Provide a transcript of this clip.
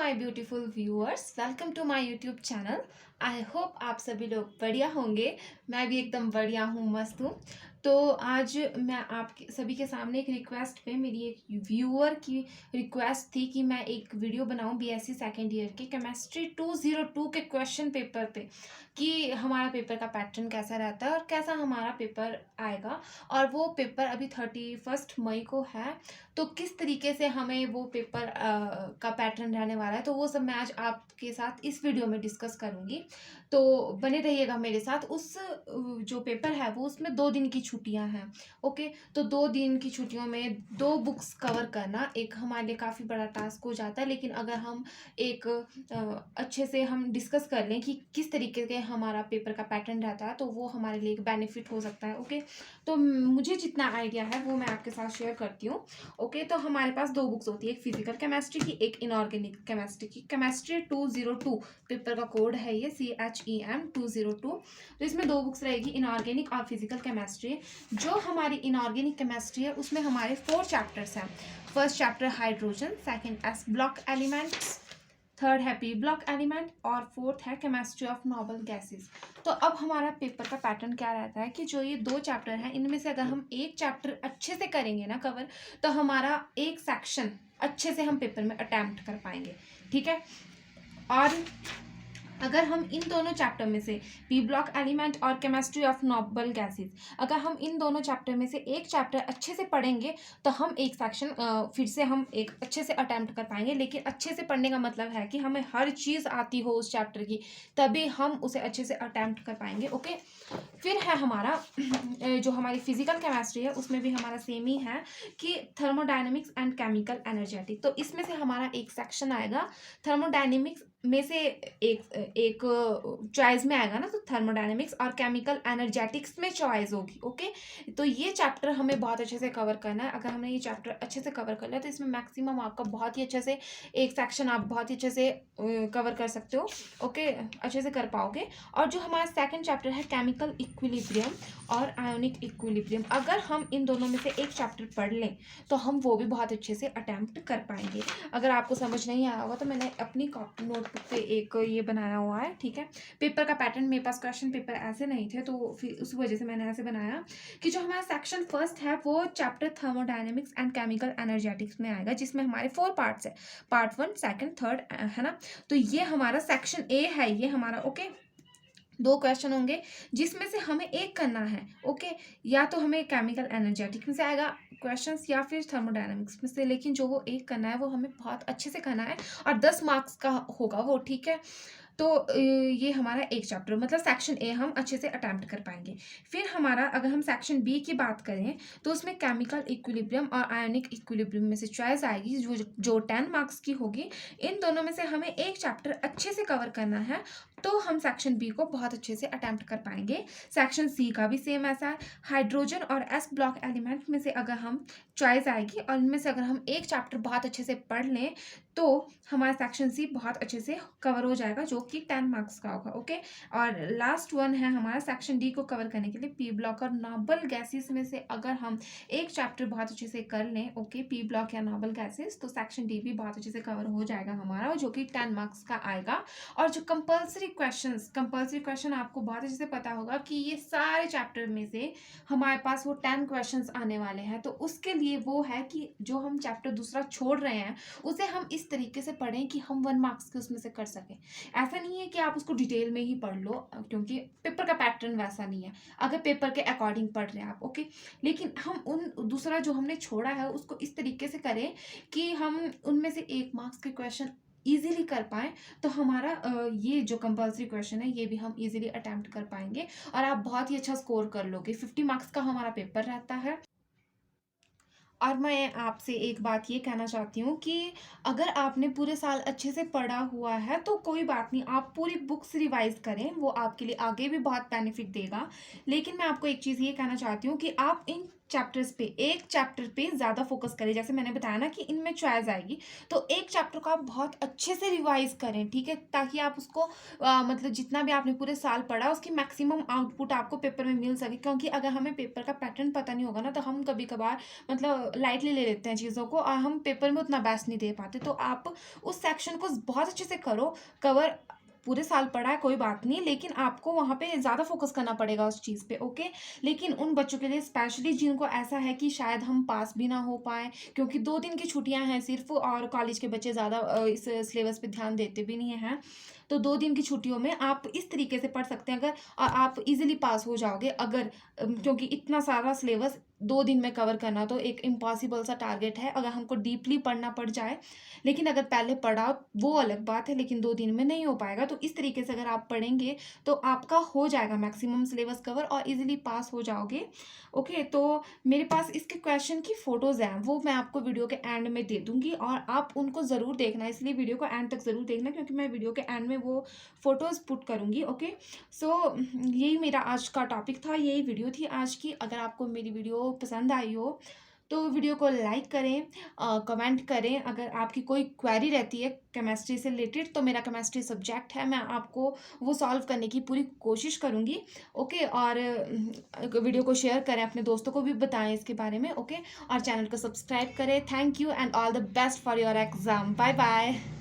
My beautiful viewers, welcome to my YouTube channel. I hope आप सभी लोग बढ़िया होंगे। मैं भी एकदम बढ़िया हूँ, मस्त हूँ। तो आज मैं आप सभी के सामने एक रिक्वेस्ट पे, मेरी एक व्यूअर की रिक्वेस्ट थी कि मैं एक वीडियो बनाऊं बीएससी सेकेंड ईयर के केमिस्ट्री 202 के क्वेश्चन पेपर पे, कि हमारा पेपर का पैटर्न कैसा रहता है और कैसा हमारा पेपर आएगा। और वो पेपर अभी 31 मई को है, तो किस तरीके से हमें वो पेपर का पैटर्न रहने वाला है, तो वो सब मैं आज आपके साथ इस वीडियो में डिस्कस करूंगी। तो बने रहिएगा मेरे साथ। उस जो पेपर है वो, उसमें 2 दिन की छुट्टियां हैं। ओके, तो 2 दिन की छुट्टियों में 2 बुक्स कवर करना एक हमारे लिए काफ़ी बड़ा टास्क हो जाता है। लेकिन अगर हम एक अच्छे से हम डिस्कस कर लें कि किस तरीके के हमारा पेपर का पैटर्न रहता है, तो वो हमारे लिए एक बेनिफिट हो सकता है। ओके, तो मुझे जितना आइडिया है वो मैं आपके साथ शेयर करती हूँ। ओके, तो हमारे पास 2 बुक्स होती है, एक फिजिकल केमिस्ट्री की, एक इनऑर्गेनिक केमिस्ट्री की। केमिस्ट्री 202 पेपर का कोड है ये, CHEM 202। तो इसमें 2 बुक्स रहेगी, इनऑर्गेनिक और फिजिकल केमिस्ट्री। जो हमारी इनऑर्गेनिक केमिस्ट्री है उसमें हमारे 4 चैप्टर्स हैं। First chapter hydrogen, second S block elements, third है पी ब्लॉक एलिमेंट और फोर्थ है केमिस्ट्री ऑफ नोबल गैसेस। तो अब हमारा पेपर का पैटर्न क्या रहता है कि जो ये 2 चैप्टर हैं, इनमें से अगर हम एक चैप्टर अच्छे से करेंगे ना कवर, तो हमारा एक सेक्शन अच्छे से हम पेपर में अटेम्प्ट कर पाएंगे। ठीक है, और अगर हम इन दोनों चैप्टर में से पी ब्लॉक एलिमेंट और केमिस्ट्री ऑफ नोबल गैसेस, अगर हम इन दोनों चैप्टर में से एक चैप्टर अच्छे से पढ़ेंगे, तो हम एक सेक्शन फिर से हम एक अच्छे से अटेम्प्ट कर पाएंगे। लेकिन अच्छे से पढ़ने का मतलब है कि हमें हर चीज़ आती हो उस चैप्टर की, तभी हम उसे अच्छे से अटेम्प्ट कर पाएंगे। ओके, फिर है हमारा जो हमारी फिजिकल केमिस्ट्री है, उसमें भी हमारा सेम ही है कि थर्मोडायनेमिक्स एंड केमिकल एनर्जेटिक। तो इसमें से हमारा एक सेक्शन आएगा थर्मोडायनेमिक्स में से, एक चॉइस में आएगा ना, तो थर्मोडायनेमिक्स और केमिकल एनर्जेटिक्स में चॉइस होगी। ओके, तो ये चैप्टर हमें बहुत अच्छे से कवर करना है। अगर हमने ये चैप्टर अच्छे से कवर कर लिया, तो इसमें मैक्सिमम आपका बहुत ही अच्छे से एक सेक्शन आप बहुत ही अच्छे से कवर कर सकते हो। ओके, अच्छे से कर पाओगे। और जो हमारा सेकंड चैप्टर है केमिकल इक्विलिब्रियम और आयोनिक इक्विलिब्रियम, अगर हम इन दोनों में से एक चैप्टर पढ़ लें, तो हम वो भी बहुत अच्छे से अटेम्प्ट कर पाएंगे। अगर आपको समझ नहीं आया होगा, तो मैंने अपनी नोटबुक पे एक ये बनाया हुआ है। ठीक है, पेपर का पैटर्न, मेरे पास क्वेश्चन पेपर ऐसे नहीं थे, तो फिर उस वजह से मैंने ऐसे बनाया कि जो हमारा सेक्शन फर्स्ट है वो chapter thermodynamics and chemical energetics में आएगा, जिसमें हमारे 4 पार्ट्स है, पार्ट 1, सेकंड, थर्ड, है ना। तो ये हमारा सेक्शन ए है, ये हमारा। ओके, 2 क्वेश्चन होंगे जिसमें से हमें एक करना है। ओके, या तो हमें केमिकल एनर्जेटिक में से आएगा क्वेश्चंस, या फिर थर्मोडायनेमिक्स में से, लेकिन जो वो एक करना है वो हमें बहुत अच्छे से करना है, और 10 मार्क्स का होगा वो। ठीक है, तो ये हमारा एक चैप्टर, मतलब सेक्शन ए हम अच्छे से अटेम्प्ट कर पाएंगे। फिर हमारा अगर हम सेक्शन बी की बात करें, तो उसमें केमिकल इक्विलिब्रियम और आयोनिक इक्विलिब्रियम में से चॉइस आएगी, जो 10 मार्क्स की होगी। इन दोनों में से हमें एक चैप्टर अच्छे से कवर करना है, तो हम सेक्शन बी को बहुत अच्छे से अटेम्प्ट कर पाएंगे। सेक्शन सी का भी सेम ऐसा है। हाइड्रोजन और एस ब्लॉक एलिमेंट में से अगर हम चॉइस आएगी, और इनमें से अगर हम एक चैप्टर बहुत अच्छे से पढ़ लें, तो हमारा सेक्शन सी बहुत अच्छे से कवर हो जाएगा, जो कि 10 मार्क्स का होगा। ओके, और लास्ट वन है हमारा सेक्शन डी को कवर करने के लिए पी ब्लॉक और नोबल गैसेस में से अगर हम एक चैप्टर बहुत अच्छे से कर लें, ओके, पी ब्लॉक या नोबल गैसेस, तो सेक्शन डी भी बहुत अच्छे से कवर हो जाएगा हमारा, जो कि 10 मार्क्स का आएगा। और जो कंपल्सरी क्वेश्चन आपको बहुत अच्छे से पता होगा कि ये सारे चैप्टर में से हमारे पास वो 10 क्वेश्चंस आने वाले हैं। तो उसके लिए वो है कि जो हम चैप्टर दूसरा छोड़ रहे हैं, उसे हम इस तरीके से पढ़ें कि हम 1 मार्क्स के उसमें से कर सकें। ऐसा नहीं है कि आप उसको डिटेल में ही पढ़ लो, क्योंकि पेपर का पैटर्न वैसा नहीं है अगर पेपर के अकॉर्डिंग पढ़ रहे हैं आप। ओके, लेकिन हम उन दूसरा जो हमने छोड़ा है उसको इस तरीके से करें कि हम उनमें से 1 मार्क्स के क्वेश्चन ईजिली कर पाएँ, तो हमारा ये जो कंपल्सरी क्वेश्चन है ये भी हम ईजिली अटेम्प्ट कर पाएंगे, और आप बहुत ही अच्छा स्कोर कर लोगे। 50 मार्क्स का हमारा पेपर रहता है। और मैं आपसे एक बात ये कहना चाहती हूँ कि अगर आपने पूरे साल अच्छे से पढ़ा हुआ है, तो कोई बात नहीं, आप पूरी बुक्स रिवाइज करें, वो आपके लिए आगे भी बहुत बेनिफिट देगा। लेकिन मैं आपको एक चीज़ ये कहना चाहती हूँ कि आप इन चैप्टर्स पे, एक चैप्टर पे ज़्यादा फोकस करें। जैसे मैंने बताया ना कि इनमें चॉइस आएगी, तो एक चैप्टर को आप बहुत अच्छे से रिवाइज़ करें, ठीक है? ताकि आप उसको मतलब जितना भी आपने पूरे साल पढ़ा, उसकी मैक्सिमम आउटपुट आपको पेपर में मिल सके। क्योंकि अगर हमें पेपर का पैटर्न पता नहीं होगा ना, तो हम कभी-कभार मतलब लाइटली ले लेते हैं चीज़ों को और हम पेपर में उतना बेस्ट नहीं दे पाते। तो आप उस सेक्शन को बहुत अच्छे से करो, कवर। पूरे साल पढ़ा है कोई बात नहीं, लेकिन आपको वहाँ पे ज़्यादा फ़ोकस करना पड़ेगा उस चीज़ पे, ओके? लेकिन उन बच्चों के लिए स्पेशली जिनको ऐसा है कि शायद हम पास भी ना हो पाएँ, क्योंकि 2 दिन की छुट्टियाँ हैं सिर्फ़ और कॉलेज के बच्चे ज़्यादा इस सिलेबस पे ध्यान देते भी नहीं हैं। तो 2 दिन की छुट्टियों में आप इस तरीके से पढ़ सकते हैं, अगर आप ईज़िली पास हो जाओगे अगर क्योंकि इतना सारा सिलेबस 2 दिन में कवर करना तो एक इम्पॉसिबल सा टारगेट है, अगर हमको डीपली पढ़ना पड़ जाए। लेकिन अगर पहले पढ़ा वो अलग बात है, लेकिन 2 दिन में नहीं हो पाएगा। तो इस तरीके से अगर आप पढ़ेंगे तो आपका हो जाएगा मैक्सिमम सिलेबस कवर और ईज़िली पास हो जाओगे। ओके, तो मेरे पास इसके क्वेश्चन की फ़ोटोज़ हैं, वो मैं आपको वीडियो के एंड में दे दूँगी और आप उनको ज़रूर देखना, इसलिए वीडियो को एंड तक ज़रूर देखना, क्योंकि मैं वीडियो के एंड में वो फ़ोटोज़ पुट करूँगी, ओके? सो यही मेरा आज का टॉपिक था, यही वीडियो थी आज की। अगर आपको मेरी वीडियो पसंद आई हो, तो वीडियो को लाइक करें, कमेंट करें। अगर आपकी कोई क्वेरी रहती है केमिस्ट्री से रिलेटेड, तो मेरा केमिस्ट्री सब्जेक्ट है, मैं आपको वो सॉल्व करने की पूरी कोशिश करूँगी, ओके? और वीडियो को शेयर करें, अपने दोस्तों को भी बताएँ इसके बारे में, ओके? और चैनल को सब्सक्राइब करें। Thank you and all the best for your exam. Bye bye.